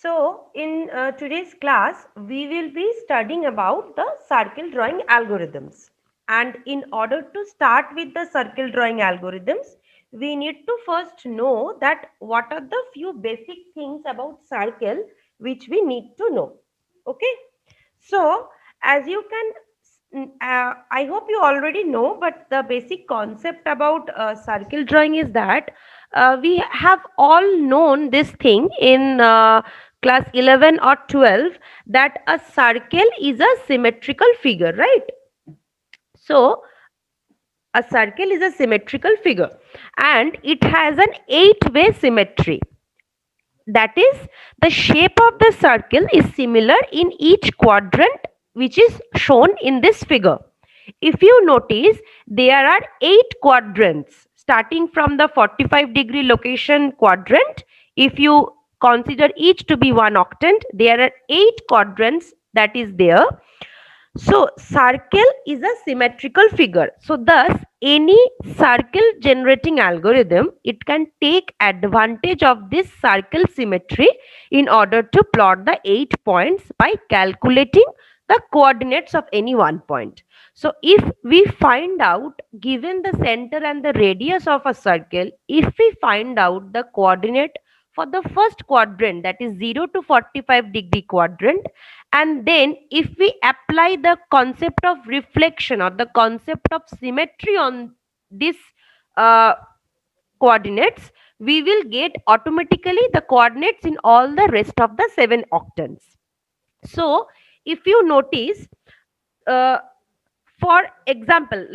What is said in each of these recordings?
So, in today's class, we will be studying about the circle drawing algorithms. And in order to start with the circle drawing algorithms, we need to first know that what are the few basic things about circle which we need to know. Okay. So, as you can, I hope you already know, but the basic concept about circle drawing is that we have all known this thing in class 11 or 12, that a circle is a symmetrical figure, right? So, a circle is a symmetrical figure and it has an eight-way symmetry. That is, the shape of the circle is similar in each quadrant which is shown in this figure. If you notice, there are 8 quadrants starting from the 45-degree location quadrant. If you consider each to be one octant, there are 8 quadrants that is there. So, circle is a symmetrical figure. So, thus, any circle generating algorithm, it can take advantage of this circle symmetry in order to plot the 8 points by calculating the coordinates of any one point. So, if we find out, given the center and the radius of a circle, if we find out the coordinate for the first quadrant, that is 0 to 45-degree quadrant, and then if we apply the concept of reflection or the concept of symmetry on this uh, coordinates, we will get automatically the coordinates in all the rest of the 7 octants. So if you notice, uh, for example,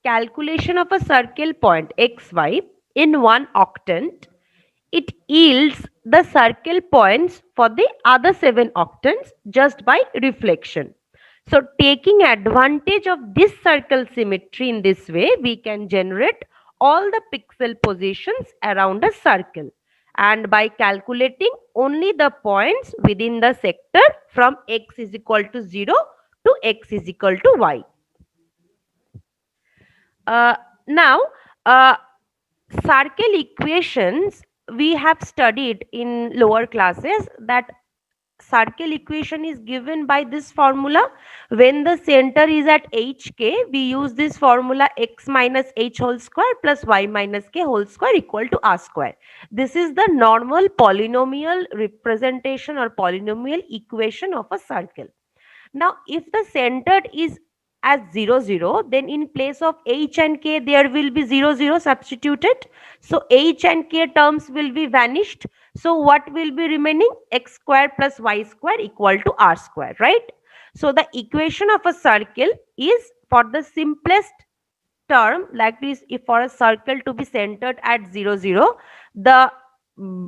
calculation of a circle point xy in one octant, it yields the circle points for the other 7 octants just by reflection. So, taking advantage of this circle symmetry in this way, we can generate all the pixel positions around a circle, and by calculating only the points within the sector from x is equal to 0 to x is equal to y. Now, uh, circle equations we have studied in lower classes, that circle equation is given by this formula. When the center is at hk, we use this formula x minus h whole square plus y minus k whole square equal to r square. This is the normal polynomial representation or polynomial equation of a circle. Now, if the centered is as 0 0, then in place of h and k there will be 0 0 substituted. So h and k terms will be vanished. So what will be remaining? X square plus y square equal to r square, right? So the equation of a circle is, for the simplest term, like this, if for a circle to be centered at 0 0, the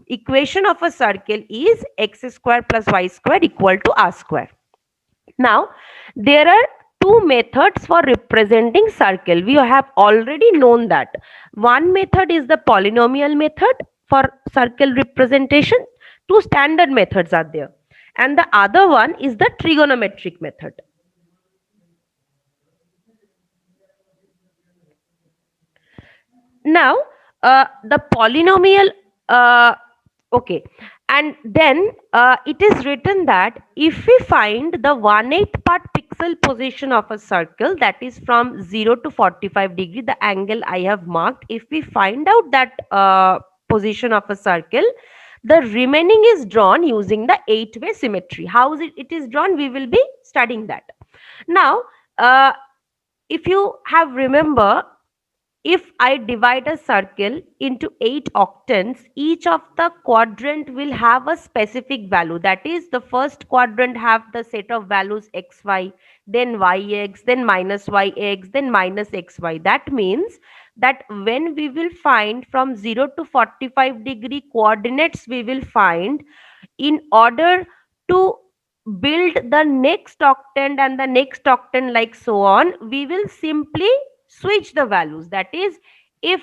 equation of a circle is x square plus y square equal to r square. Now, there are two methods for representing circle. We have already known that. One method is the polynomial method for circle representation. Two standard methods are there. And the other one is the trigonometric method. Now, the polynomial, okay, and then it is written that if we find the 1/8 part pixel position of a circle, that is from 0 to 45 degree, the angle I have marked, if we find out that position of a circle, the remaining is drawn using the 8-way symmetry. How it is drawn, we will be studying that. Now, if you have remember, if I divide a circle into 8 octants, each of the quadrant will have a specific value. That is, the first quadrant have the set of values xy, then yx, then minus yx, then minus xy. That means that when we will find from 0 to 45-degree coordinates, we will find, in order to build the next octant and the next octant, like so on, we will simply switch the values. That is, if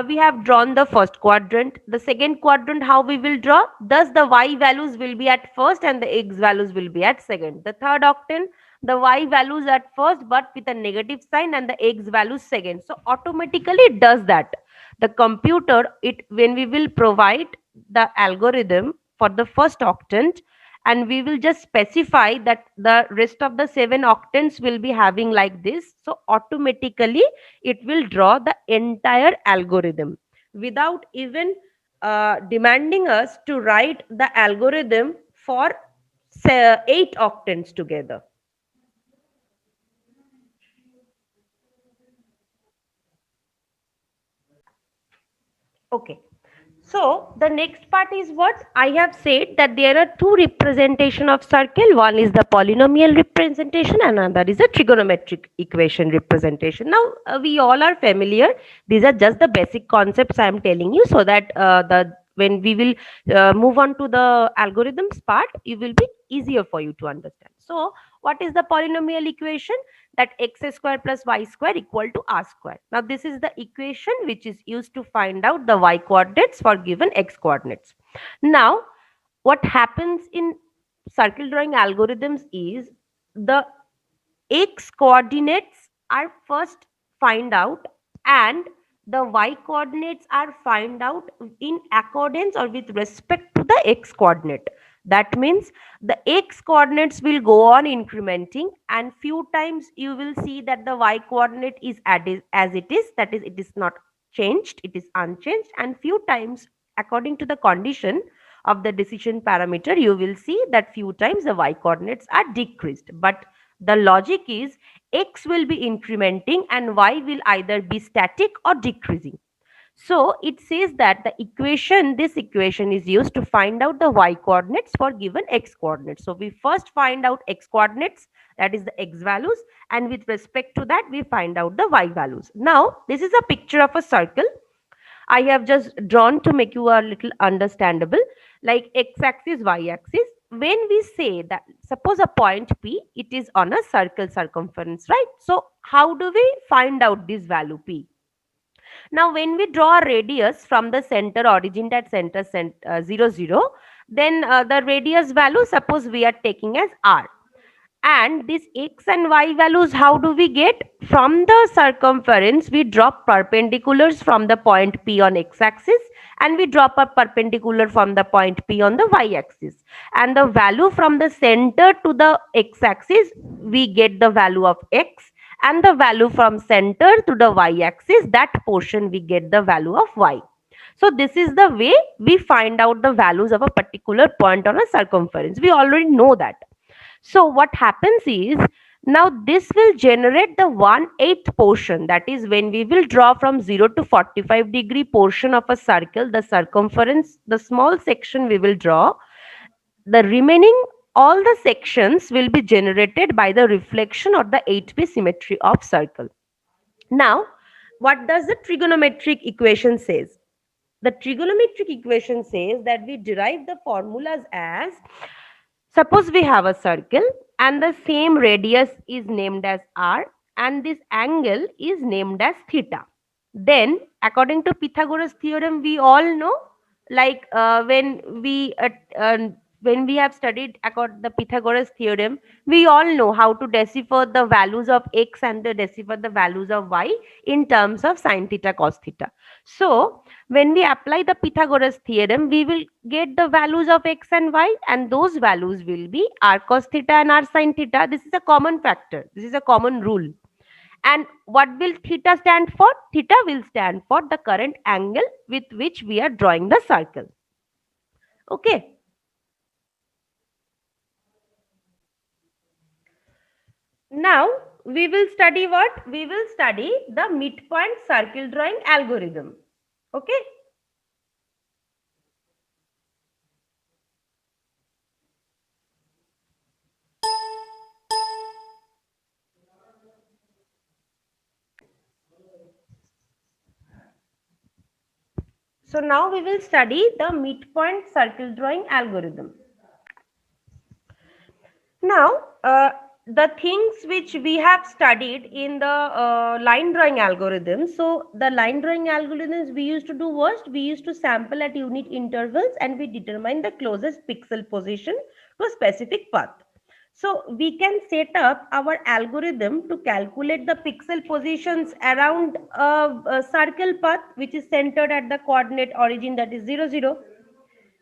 we have drawn the first quadrant, the second quadrant, how we will draw? Thus, the y values will be at first and the x values will be at second. The third octant, the y values at first but with a negative sign and the x values second. So automatically it does that. The computer, it when we will provide the algorithm for the first octant, and we will just specify that the rest of the 7 octants will be having like this. So automatically it will draw the entire algorithm without even demanding us to write the algorithm for 8 octants together. Okay. So the next part is what I have said, that there are two representation of circle. One is the polynomial representation and another is a trigonometric equation representation. Now we all are familiar. These are just the basic concepts I am telling you, so that the when we will move on to the algorithms part, it will be easier for you to understand. So what is the polynomial equation? That x square plus y square equal to r square. Now this is the equation which is used to find out the y coordinates for given x coordinates. Now what happens in circle drawing algorithms is the x coordinates are first find out, and the y coordinates are find out in accordance or with respect to the x coordinate. That means the x coordinates will go on incrementing, and few times you will see that the y coordinate is as it is, that is it is not changed, it is unchanged, and few times according to the condition of the decision parameter you will see that few times the y coordinates are decreased. But the logic is x will be incrementing and y will either be static or decreasing. So it says that this equation is used to find out the y coordinates for given x coordinates. So we first find out x coordinates, that is the x values, and with respect to that we find out the y values. Now this is a picture of a circle I have just drawn to make you a little understandable, like x-axis, y-axis. When we say that, suppose a point P, it is on a circle circumference, right? So how do we find out this value P? Now, when we draw a radius from the center origin at center 0, 0, then the radius value, suppose we are taking as r, and this x and y values, how do we get? From the circumference, we drop perpendiculars from the point P on x-axis, and we drop a perpendicular from the point P on the y-axis. And the value from the center to the x-axis, we get the value of x, and the value from center to the y-axis, that portion we get the value of y. So this is the way we find out the values of a particular point on a circumference. We already know that. So what happens is, now this will generate the 1/8 portion, that is when we will draw from 0 to 45-degree portion of a circle, the circumference, the small section we will draw, the remaining all the sections will be generated by the reflection or the 8p symmetry of circle. Now what does the trigonometric equation says? The trigonometric equation says that we derive the formulas as, suppose we have a circle and the same radius is named as r and this angle is named as theta. Then according to Pythagoras theorem, we all know, like when we have studied about the Pythagoras theorem, we all know how to decipher the values of x and to decipher the values of y in terms of sine theta cos theta. So when we apply the Pythagoras theorem, we will get the values of x and y, and those values will be r cos theta and r sin theta. This is a common factor, this is a common rule. And what will theta stand for? Theta will stand for the current angle with which we are drawing the circle. Okay. Now we will study what? We will study the midpoint circle drawing algorithm. Okay. So now we will study the midpoint circle drawing algorithm. Now, the things which we have studied in the line drawing algorithm. So the line drawing algorithms we used to do was, we used to sample at unit intervals and we determine the closest pixel position to a specific path. So we can set up our algorithm to calculate the pixel positions around a circle path which is centered at the coordinate origin, that is 0, 0.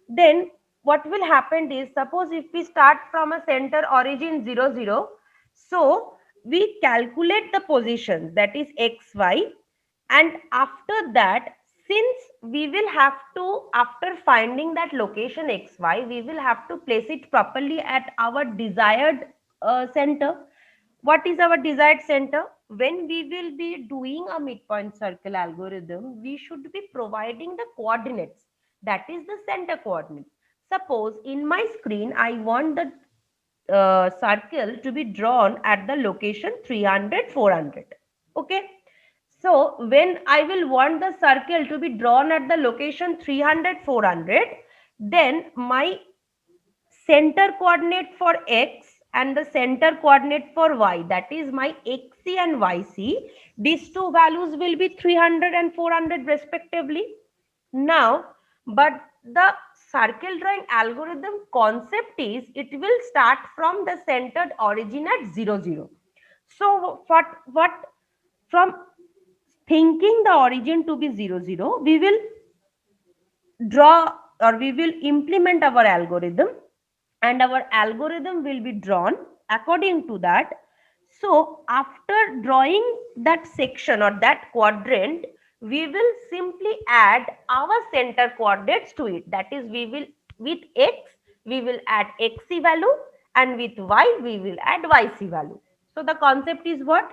Then what will happen is, suppose if we start from a center origin 0 0, so we calculate the position, that is x y, and after that, since we will have to, after finding that location x y, we will have to place it properly at our desired center. What is our desired center? When we will be doing a midpoint circle algorithm, we should be providing the coordinates, that is the center coordinate. Suppose in my screen, I want the circle to be drawn at the location 300, 400. Okay. So when I will want the circle to be drawn at the location 300, 400, then my center coordinate for x and the center coordinate for y, that is my xc and yc, these two values will be 300 and 400 respectively. Now, but the circle drawing algorithm concept is, it will start from the centered origin at 0 0. So what from thinking the origin to be 0 0, we will draw, or we will implement our algorithm, and our algorithm will be drawn according to that. So after drawing that section or that quadrant, we will simply add our center coordinates to it, that is, we will, with x we will add xc value, and with y we will add yc value. So the concept is what?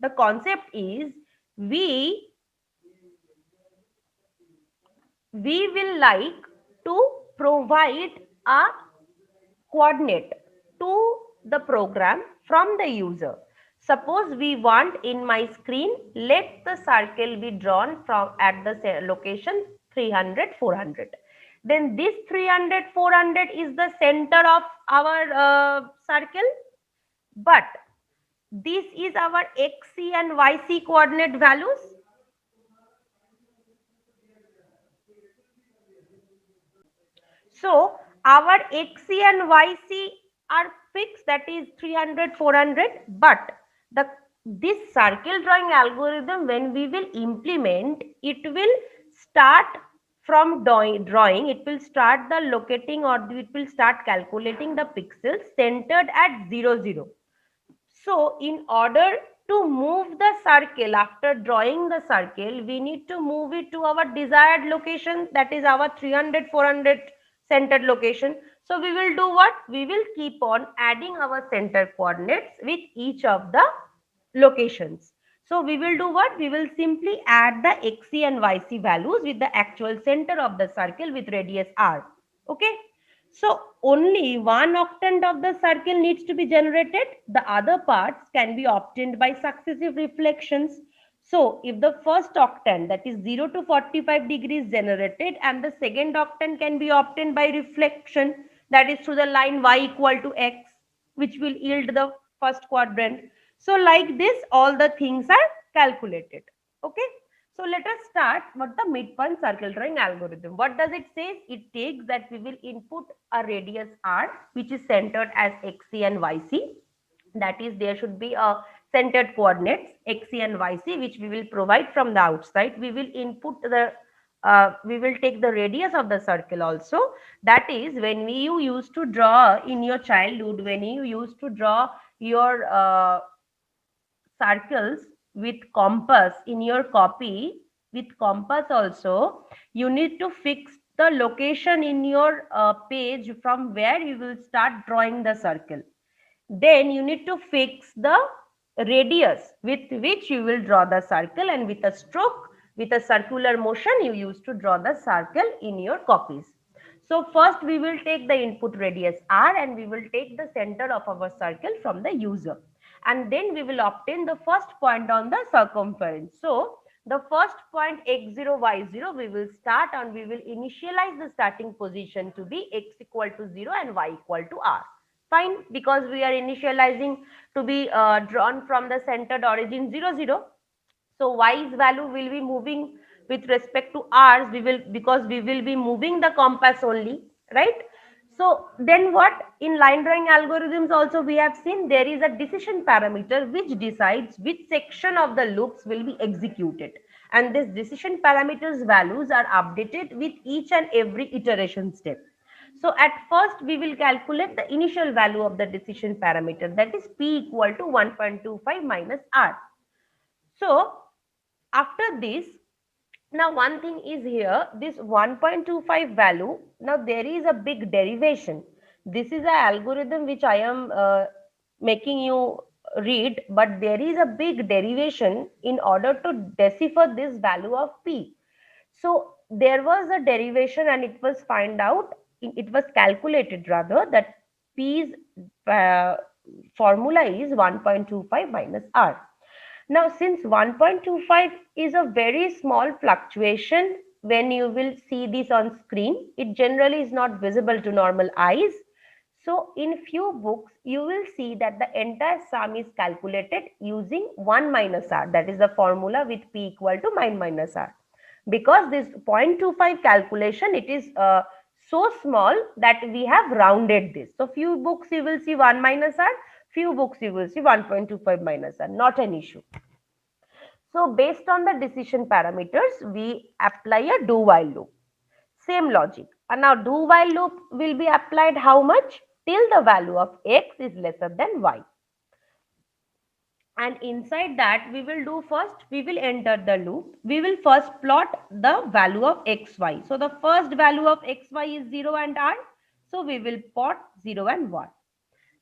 The concept is, we will like to provide a coordinate to the program from the user. Suppose we want, in my screen, let the circle be drawn from at the location 300, 400. Then this 300, 400 is the center of our circle, but this is our xc and yc coordinate values. So our xc and yc are fixed, that is 300, 400, but the this circle drawing algorithm, when we will implement, it will start from drawing, it will start the locating, or it will start calculating the pixels centered at 0 0. So in order to move the circle, after drawing the circle, we need to move it to our desired location, that is our 300, 400 centered location. So we will do what? We will keep on adding our center coordinates with each of the locations. So we will do what? We will simply add the xc and yc values with the actual center of the circle with radius r. Okay. So only one octant of the circle needs to be generated. The other parts can be obtained by successive reflections. So if the first octant, that is 0 to 45 degrees, generated, and the second octant can be obtained by reflection, that is through the line y equal to x, which will yield the first quadrant. So like this, all the things are calculated. Okay. So let us start what the midpoint circle drawing algorithm. What does it say? It takes that we will input a radius r, which is centered as xc and yc. That is, there should be a centered coordinates xc and yc, which we will provide from the outside. We will input the we will take the radius of the circle also. That is, when you used to draw in your childhood, when you used to draw your circles with compass in your copy, with compass also, you need to fix the location in your page from where you will start drawing the circle. Then you need to fix the radius with which you will draw the circle, and with a stroke, with a circular motion, you used to draw the circle in your copies. So first we will take the input radius r, and we will take the center of our circle from the user, and then we will obtain the first point on the circumference. So the first point x0, y0, we will start, and we will initialize the starting position to be x equal to 0 and y equal to r. Fine, because we are initializing to be drawn from the centered origin 0 0. So y's value will be moving with respect to r's, we will, because we will be moving the compass only, right? So then what? In line drawing algorithms also, we have seen there is a decision parameter which decides which section of the loops will be executed, and this decision parameters values are updated with each and every iteration step. So at first we will calculate the initial value of the decision parameter, that is p equal to 1.25 minus r. So after this, now one thing is here, this 1.25 value, now there is a big derivation. This is an algorithm which I am making you read, but there is a big derivation in order to decipher this value of p. So there was a derivation and it was it was calculated rather, that p's uh, formula is 1.25 minus r. Now, since 1.25 is a very small fluctuation, when you will see this on screen, it generally is not visible to normal eyes. So, in few books, you will see that the entire sum is calculated using 1 minus r. That is the formula with p equal to 9 minus r. Because this 0.25 calculation, it is so small that we have rounded this. So, few books you will see 1 minus r, few books you will see 1.25 minus r, not an issue. So based on the decision parameters, we apply a do while loop. Same logic. And now do while loop will be applied how much? Till the value of x is lesser than y. And inside that we will do first, we will enter the loop. We will first plot the value of xy. So the first value of xy is 0 and r. So we will plot 0 and 1.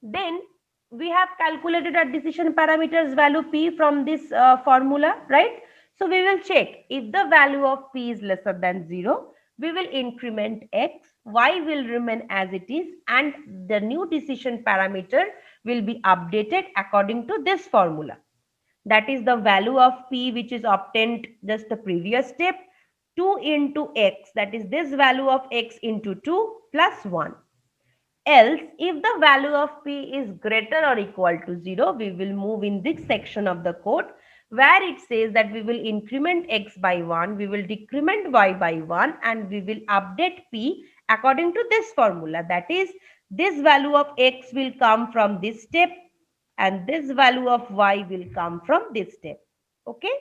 Then we have calculated a decision parameters value p from this formula, right? So we will check if the value of p is lesser than 0, we will increment x, y will remain as it is, and the new decision parameter will be updated according to this formula. That is the value of p which is obtained just the previous step, 2 into x, that is this value of x into 2 plus 1. Else, if the value of p is greater or equal to 0, we will move in this section of the code where it says that we will increment x by 1, we will decrement y by 1, and we will update p according to this formula. That is, this value of x will come from this step and this value of y will come from this step. Okay.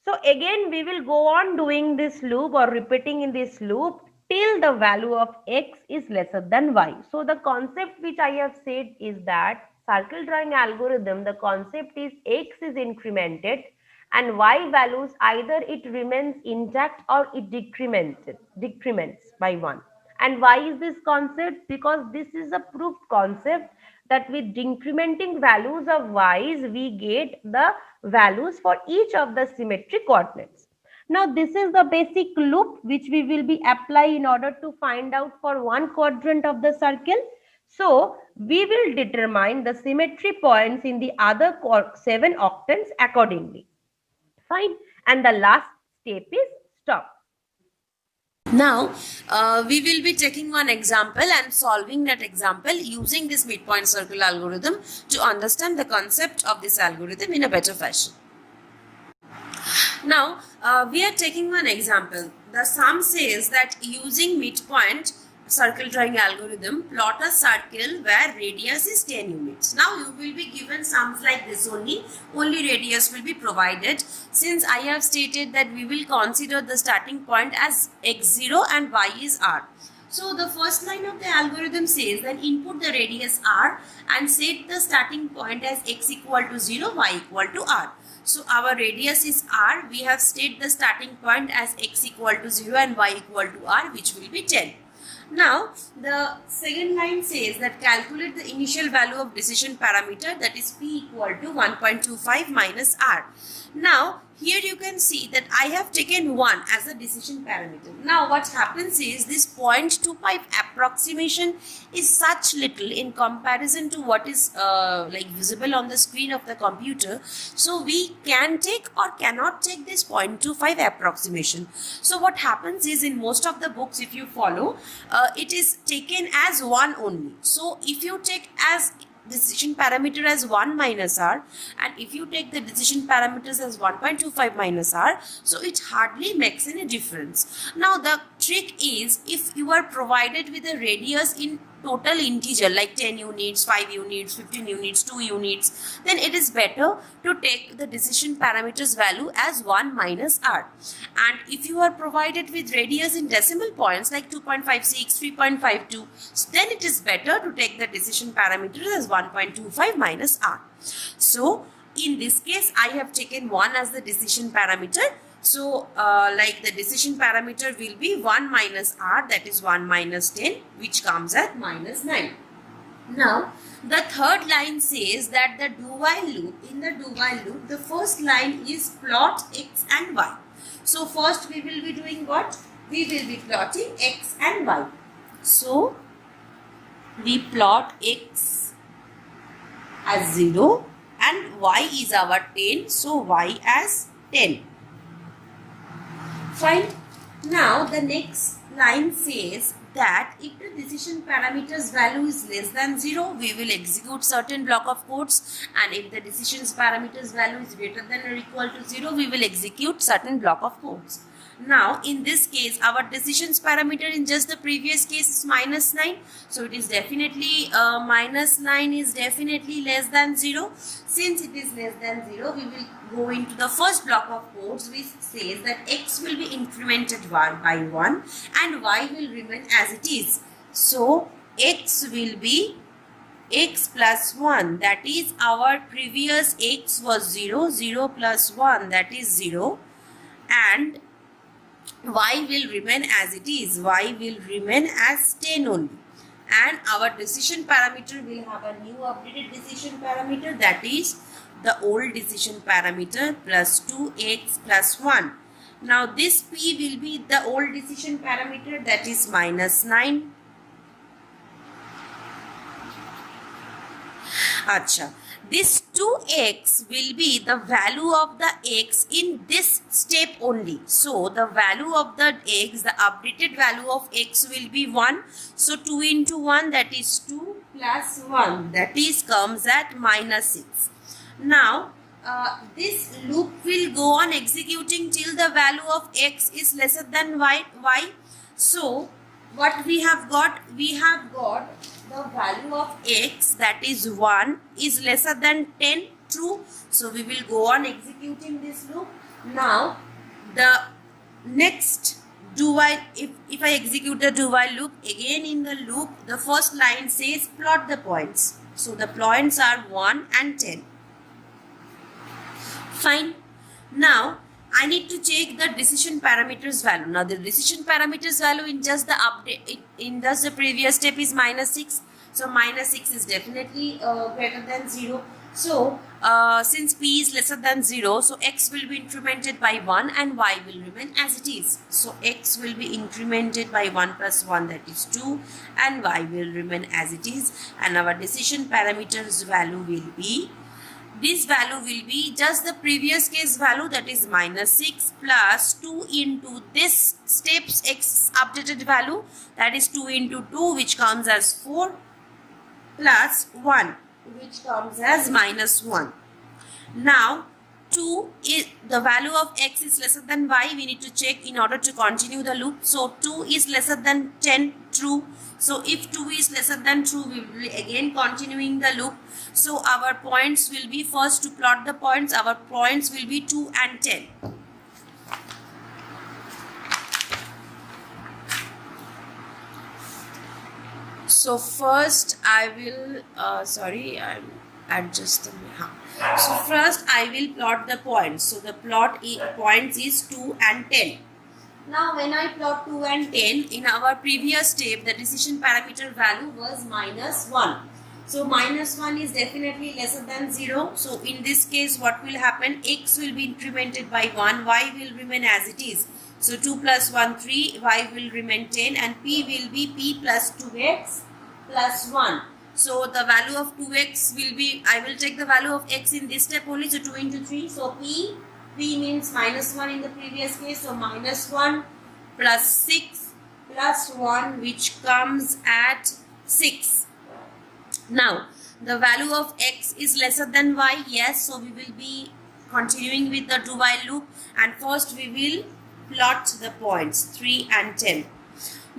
So again, we will go on doing this loop or repeating in this loop till the value of x is lesser than y. So the concept which I have said is that circle drawing algorithm, the concept is x is incremented and y values either it remains intact or it decrements by 1. And why is this concept? Because this is a proved concept that with decrementing values of y's, we get the values for each of the symmetric coordinates. Now this is the basic loop which we will be applying in order to find out for one quadrant of the circle. So we will determine the symmetry points in the other 7 octants accordingly. Fine. And the last step is stop. Now, we will be taking one example and solving that example using this midpoint circle algorithm to understand the concept of this algorithm in a better fashion. Now, we are taking one example. The sum says that using midpoint circle drawing algorithm, plot a circle where radius is 10 units. Now you will be given sums like this only radius will be provided, since I have stated that we will consider the starting point as x0 and y is r. So the first line of the algorithm says that input the radius r and set the starting point as x equal to 0, y equal to r. So our radius is r, we have set the starting point as x equal to 0 and y equal to r, which will be 10. Now, the second line says that calculate the initial value of decision parameter, that is p equal to 1.25 minus r. Now, here you can see that I have taken 1 as a decision parameter. Now, what happens is this 0.25 approximation is such little in comparison to what is like visible on the screen of the computer. So, we can take or cannot take this 0.25 approximation. So, what happens is in most of the books, if you follow, it is taken as 1 only. So, if you take as decision parameter as 1 minus r, and if you take the decision parameters as 1.25 minus r, so it hardly makes any difference. Now the trick is, if you are provided with a radius in total integer like 10 units, 5 units, 15 units, 2 units, then it is better to take the decision parameters value as 1 minus r. And if you are provided with radius in decimal points like 2.56, 3.52, then it is better to take the decision parameters as 1.25 minus r. So in this case, I have taken 1 as the decision parameter. So, like the decision parameter will be 1 minus r, that is 1 minus 10, which comes at minus 9. Now, the third line says that the do-while loop, in the do-while loop, the first line is plot x and y. So, first we will be doing what? We will be plotting x and y. So, we plot x as 0 and y is our 10. So, y as 10. Fine. Now the next line says that if the decision parameters value is less than 0, we will execute certain block of codes, and if the decisions parameters value is greater than or equal to 0, we will execute certain block of codes. Now in this case, our decisions parameter in just the previous case is minus 9. So it is definitely minus 9 is definitely less than 0. Since it is less than 0, we will go into the first block of codes which says that x will be incremented by 1 and y will remain as it is. So x will be x plus 1, that is our previous x was 0, 0 plus 1, that is 0, and y will remain as it is, y will remain as 10 only, and our decision parameter will have a new updated decision parameter, that is the old decision parameter plus 2x plus 1. Now this p will be the old decision parameter, that is minus 9. Acha. This 2x will be the value of the x in this step only. So the value of the x, the updated value of x will be 1. So 2 into 1, that is 2 plus 1, that is comes at minus 6. Now this loop will go on executing till the value of x is lesser than y. So what we have got? We have got the value of x, that is 1, is lesser than 10, true. So we will go on executing this loop. Now the next do while, if I execute the do while loop, again in the loop the first line says plot the points. So the points are 1 and 10. Fine. Now I need to check the decision parameters value. Now the decision parameters value in just the update, in just the previous step is minus 6. So minus 6 is definitely greater than 0. So since p is lesser than 0, so x will be incremented by 1 and y will remain as it is. So x will be incremented by 1 plus 1, that is 2, and y will remain as it is, and our decision parameters value will be, this value will be just the previous case value, that is minus 6 plus 2 into this steps x updated value, that is 2 into 2, which comes as 4, plus 1, which comes as minus 1. Now 2 is the value of x is lesser than y, we need to check in order to continue the loop. So 2 is lesser than 10, true. So if 2 is lesser than true, we will be again continuing the loop. So our points will be, first to plot the points, our points will be 2 and 10. So first I will, I'm adjusting. So first I will plot the points. So the points is 2 and 10. Now when I plot 2 and 10, in our previous step the decision parameter value was minus 1. So minus 1 is definitely lesser than 0. So in this case what will happen? X will be incremented by 1, y will remain as it is. So 2 plus 1, 3, y will remain 10, and p will be p plus 2x plus 1. So the value of 2x will be, I will take the value of x in this step only, so 2 into 3. So p means minus 1 in the previous case, so minus 1 plus 6 plus 1, which comes at 6. Now the value of x is lesser than y, yes, so we will be continuing with the do while loop, and first we will plot the points 3 and 10.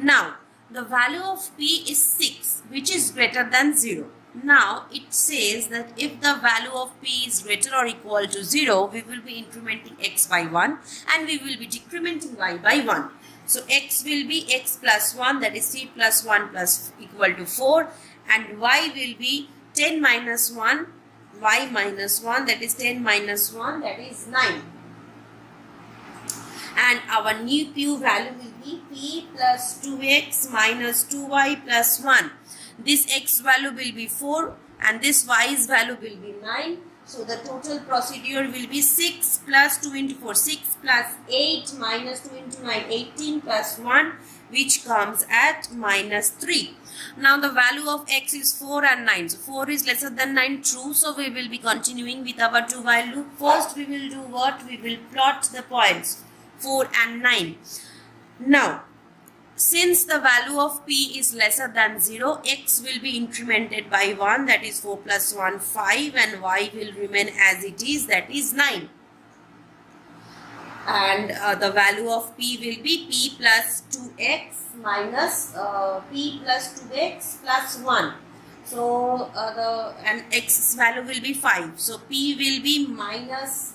Now, the value of P is 6, which is greater than 0. Now, it says that if the value of P is greater or equal to 0, we will be incrementing x by 1 and we will be decrementing y by 1. So, x will be x plus 1, that is 3 plus 1 plus equal to 4, and y will be 10 minus 1, y minus 1, that is 10 minus 1, that is 9. And our new P value will be P plus 2x minus 2y plus 1. This x value will be 4 and this y's value will be 9. So the total procedure will be 6 plus 2 into 4, 6 plus 8 minus 2 into 9, 18 plus 1, which comes at minus 3. Now the value of x is 4 and 9. So 4 is lesser than 9, true. So we will be continuing with our do while loop. First we will do what? We will plot the points 4 and 9. Now, since the value of P is lesser than 0, x will be incremented by 1, that is 4 plus 1, 5, and y will remain as it is, that is 9. And the value of P will be P plus 2x minus P plus 2x plus 1. So, and x's value will be 5. So, P will be minus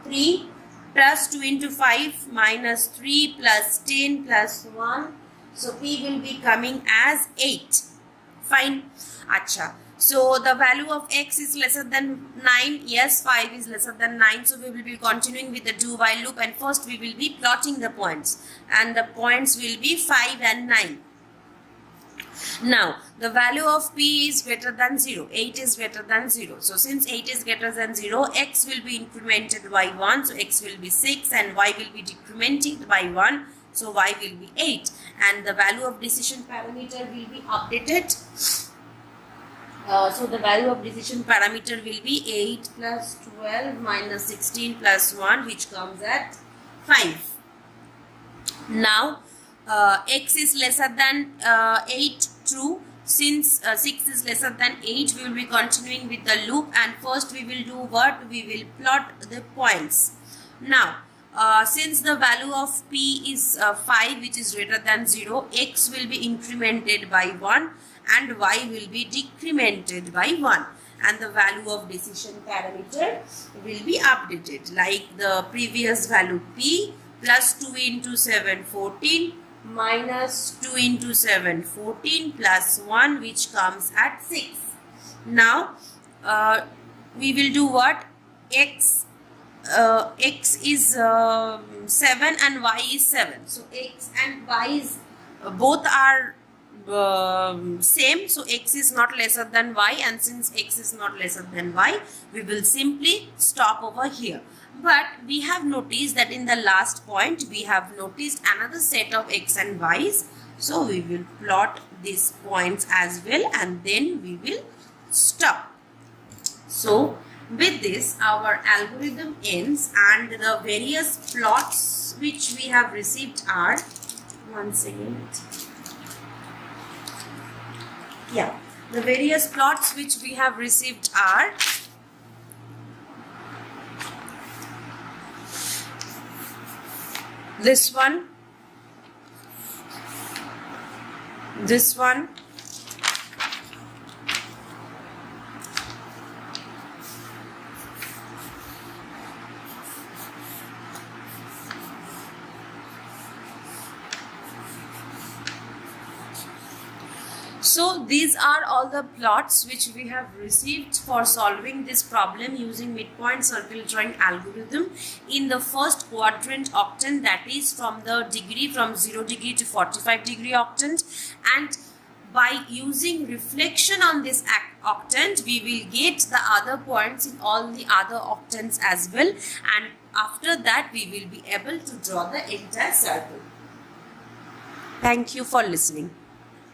3 plus 2 into 5 minus 3 plus 10 plus 1. So, P will be coming as 8. Fine. Acha. So, the value of x is lesser than 9. Yes, 5 is lesser than 9. So, we will be continuing with the do while loop, and first we will be plotting the points. And the points will be 5 and 9. Now, the value of P is greater than 0. 8 is greater than 0. So, since 8 is greater than 0, x will be incremented by 1. So, x will be 6 and y will be decremented by 1. So, y will be 8. And the value of decision parameter will be updated. So, the value of decision parameter will be 8 plus 12 minus 16 plus 1, which comes at 5. Now, x is lesser than 8, true. Since 6 is lesser than 8, we will be continuing with the loop, and first we will do what? We will plot the points. Now, since the value of P is 5, which is greater than 0, x will be incremented by 1 and y will be decremented by 1. And the value of decision parameter will be updated like the previous value P plus 2 into 7, 14 minus 2 into 7, 14 plus 1, which comes at 6. Now, we will do what? X is 7 and y is 7. So, x and y is both are same. So, x is not lesser than y, and since x is not lesser than y, we will simply stop over here. But we have noticed that in the last point, we have noticed another set of x and y's. So, we will plot these points as well, and then we will stop. So, with this, our algorithm ends, and the various plots which we have received are, one second. Yeah, the various plots which we have received are this one, this one, so these are all the plots which we have received for solving this problem using midpoint circle drawing algorithm in the first quadrant octant, that is from the degree from 0 degree to 45 degree octant. And by using reflection on this octant, we will get the other points in all the other octants as well, and after that we will be able to draw the entire circle. Thank you for listening.